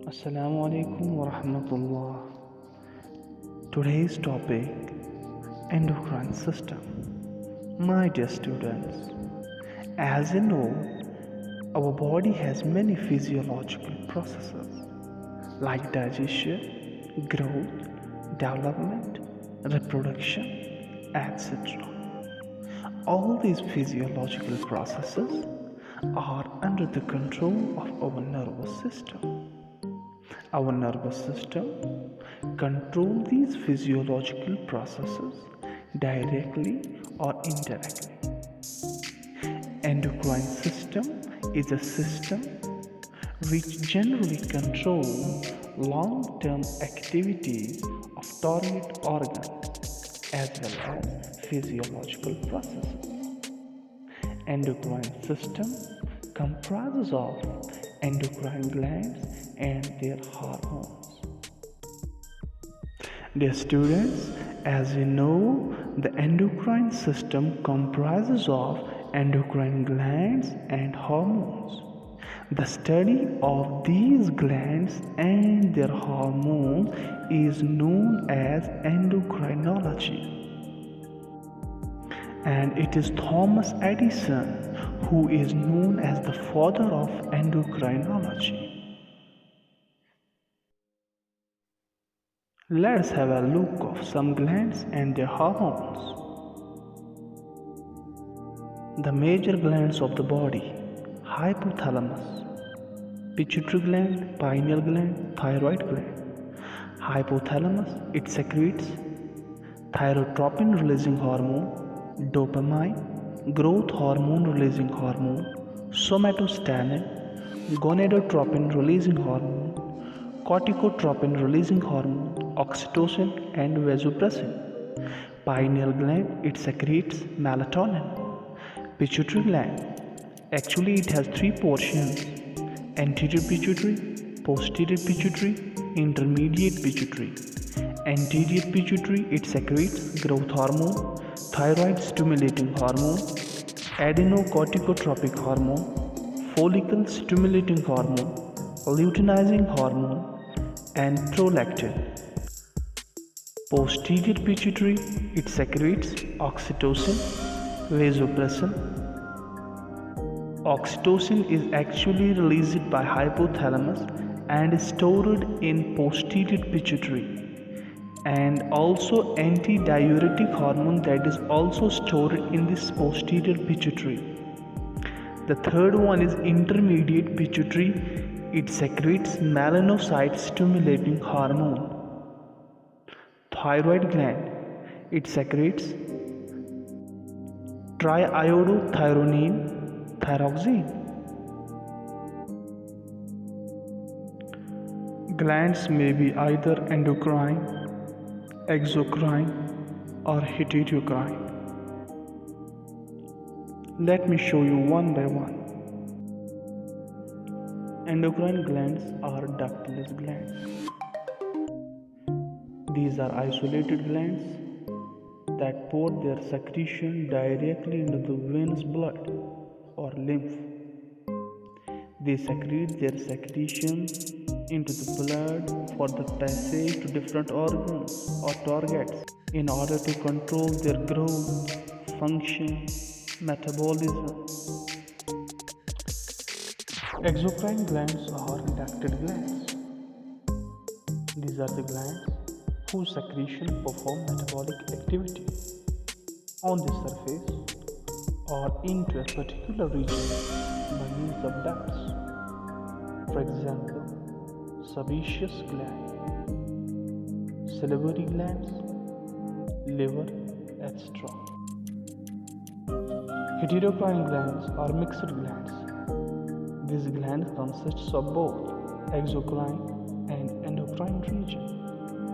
Assalamu alaikum wa rahmatullah. Today's topic, endocrine system. My dear students, as you know, our body has many physiological processes like digestion, growth, development, reproduction, etc. All these physiological processes are under the control of our nervous system. Our nervous system controls these physiological processes directly or indirectly. Endocrine system is a system which generally controls long-term activities of target organs as well as physiological processes. Endocrine system comprises of endocrine glands and their hormones. Dear students, as you know, the endocrine system comprises of endocrine glands and hormones. The study of these glands and their hormones is known as endocrinology. And it is Thomas Edison who is known as the father of endocrinology. Let's have a look of some glands and their hormones. The major glands of the body: hypothalamus, pituitary gland, pineal gland, thyroid gland. Hypothalamus, it secretes thyrotropin releasing hormone, dopamine, growth hormone releasing hormone, somatostatin, gonadotropin releasing hormone, corticotropin releasing hormone, oxytocin and vasopressin. Pineal gland, it secretes melatonin. Pituitary gland, actually it has three portions: anterior pituitary, posterior pituitary, intermediate pituitary. Anterior pituitary, it secretes growth hormone, thyroid stimulating hormone, adenocorticotropic hormone, follicle stimulating hormone, luteinizing hormone, and prolactin. Posterior pituitary, it secretes oxytocin, vasopressin. Oxytocin is actually released by hypothalamus and is stored in posterior pituitary, and also antidiuretic hormone that is also stored in this posterior pituitary. The third one is intermediate pituitary. It secretes melanocyte stimulating hormone. Thyroid gland, it secretes triiodothyronine thyroxine. Glands may be either endocrine, exocrine, or heterocrine. Let me show you one by one. Endocrine glands are ductless glands. These are isolated glands that pour their secretion directly into the venous blood or lymph. They secrete their secretions into the blood for the passage to different organs or targets in order to control their growth, function, metabolism. Exocrine glands are ducted glands. These are the glands whose secretion perform metabolic activity on the surface or into a particular region by means of ducts. For example, sebaceous gland, salivary glands, liver, etc. Heterocrine glands are mixed glands. These glands consist of both exocrine and endocrine region.